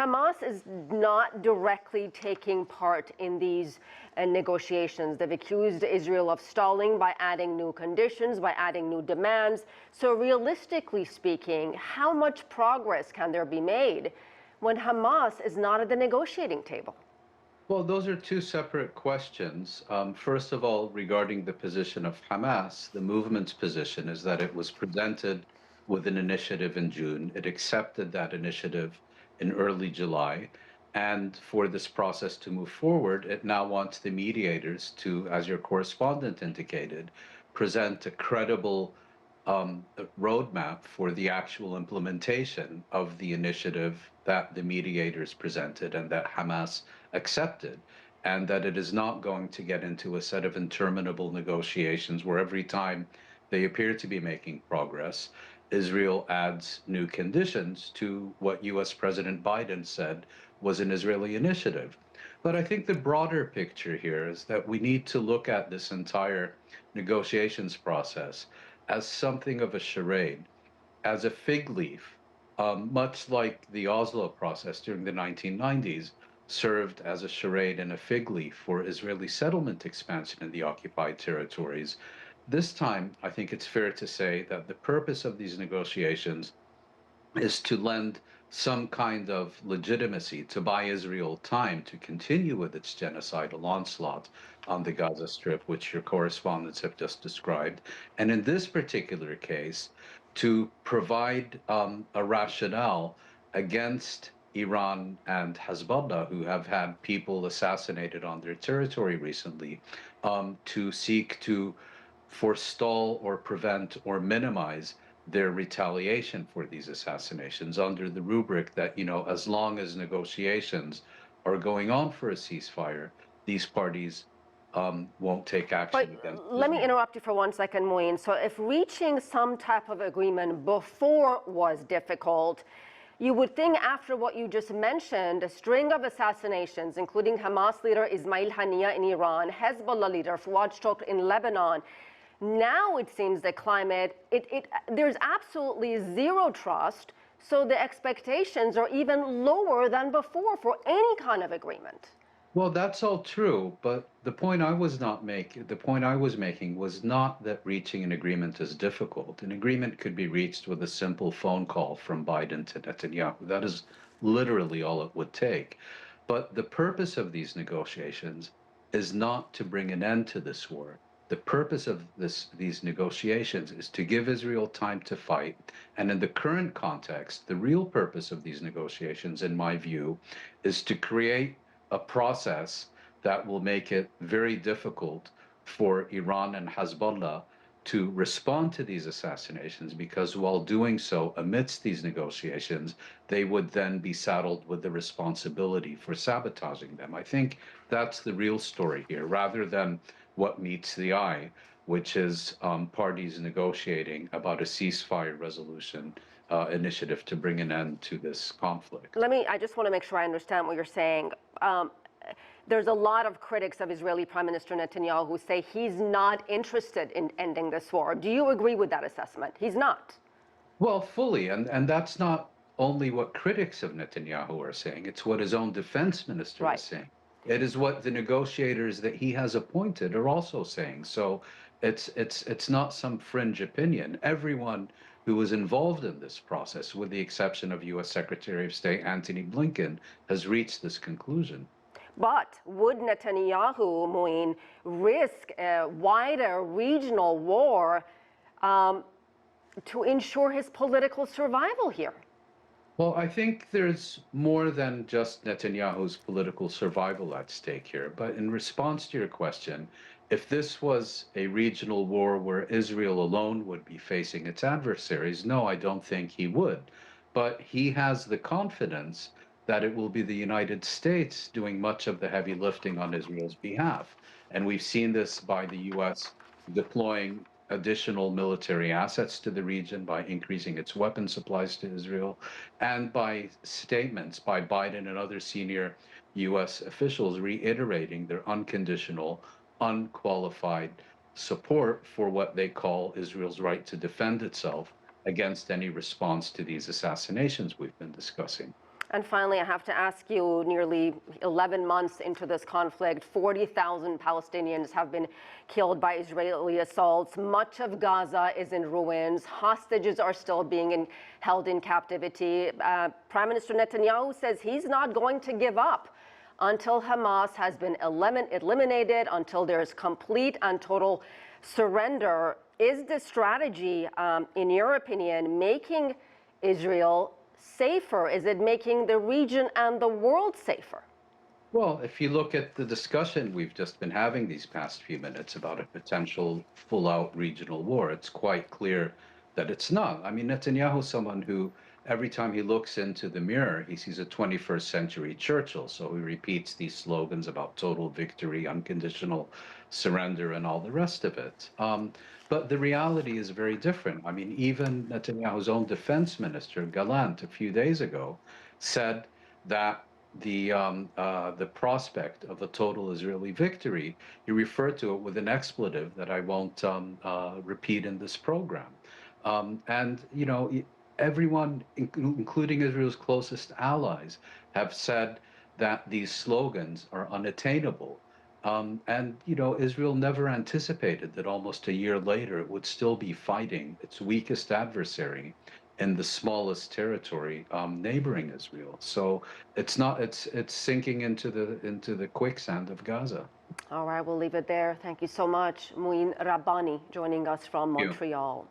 Hamas is not directly taking part in these negotiations. They've accused Israel of stalling by adding new conditions, by adding new demands. So realistically speaking, how much progress can there be made when Hamas is not at the negotiating table? Well, those are two separate questions. First of all, regarding the position of Hamas, the movement's position is that it was presented with an initiative in June. It accepted that initiative in early July. And for this process to move forward, it now wants the mediators to, as your correspondent indicated, present a credible roadmap for the actual implementation of the initiative that the mediators presented and that Hamas accepted, and that it is not going to get into a set of interminable negotiations where every time they appear to be making progress, Israel adds new conditions to what US President Biden said was an Israeli initiative. But I think the broader picture here is that we need to look at this entire negotiations process as something of a charade, as a fig leaf, much like the Oslo process during the 1990s served as a charade and a fig leaf for Israeli settlement expansion in the occupied territories. This time, I think it's fair to say that the purpose of these negotiations is to lend some kind of legitimacy, to buy Israel time to continue with its genocidal onslaught on the Gaza Strip, which your correspondents have just described. And in this particular case, to provide a rationale against Iran and Hezbollah, who have had people assassinated on their territory recently, to seek to forestall or prevent or minimize their retaliation for these assassinations under the rubric that, as long as negotiations are going on for a ceasefire, these parties won't take action against Israel. Let me interrupt you for 1 second, Mouin. So if reaching some type of agreement before was difficult, you would think after what you just mentioned, a string of assassinations, including Hamas leader Ismail Haniyeh in Iran, Hezbollah leader Fouad Shukr in Lebanon, now it seems the climate, there's absolutely zero trust, so the expectations are even lower than before for any kind of agreement. Well, that's all true, but the point I was making was not that reaching an agreement is difficult. An agreement could be reached with a simple phone call from Biden to Netanyahu. That is literally all it would take. But the purpose of these negotiations is not to bring an end to this war. The purpose of these negotiations is to give Israel time to fight. And in the current context, the real purpose of these negotiations, in my view, is to create a process that will make it very difficult for Iran and Hezbollah to respond to these assassinations, because while doing so amidst these negotiations, they would then be saddled with the responsibility for sabotaging them. I think that's the real story here, rather than what meets the eye, which is parties negotiating about a ceasefire resolution initiative to bring an end to this conflict. I just want to make sure I understand what you're saying. There's a lot of critics of Israeli Prime Minister Netanyahu who say he's not interested in ending this war. Do you agree with that assessment? He's not. Well, fully, and that's not only what critics of Netanyahu are saying, it's what his own defense minister is saying. It is what the negotiators that he has appointed are also saying. So it's not some fringe opinion. Everyone who was involved in this process, with the exception of U.S. Secretary of State Antony Blinken, has reached this conclusion. But would Netanyahu, Mouin, risk a wider regional war to ensure his political survival here? Well, I think there's more than just Netanyahu's political survival at stake here. But in response to your question, if this was a regional war where Israel alone would be facing its adversaries, no, I don't think he would. But he has the confidence that it will be the United States doing much of the heavy lifting on Israel's behalf. And we've seen this by the U.S. deploying additional military assets to the region, by increasing its weapon supplies to Israel, and by statements by Biden and other senior U.S. officials reiterating their unconditional, unqualified support for what they call Israel's right to defend itself against any response to these assassinations we've been discussing. And finally, I have to ask you, nearly 11 months into this conflict, 40,000 Palestinians have been killed by Israeli assaults. Much of Gaza is in ruins. Hostages are still being held in captivity. Prime Minister Netanyahu says he's not going to give up until Hamas has been eliminated, until there is complete and total surrender. Is the strategy, in your opinion, making Israel safer? Is it making the region and the world safer? Well, if you look at the discussion we've just been having these past few minutes about a potential full-out regional war, it's quite clear that it's not. I mean, Netanyahu is someone who, every time he looks into the mirror, he sees a 21st century Churchill. So he repeats these slogans about total victory, unconditional surrender, and all the rest of it. But the reality is very different. I mean, even Netanyahu's own defense minister, Gallant, a few days ago, said that the prospect of a total Israeli victory, he referred to it with an expletive that I won't repeat in this program. And, you know, everyone, including Israel's closest allies, have said that these slogans are unattainable. And, you know, Israel never anticipated that almost a year later it would still be fighting its weakest adversary in the smallest territory neighboring Israel. So it's not, it's sinking into the quicksand of Gaza. All right, we'll leave it there. Thank you so much. Mouin Rabbani joining us from Thank you. Montreal.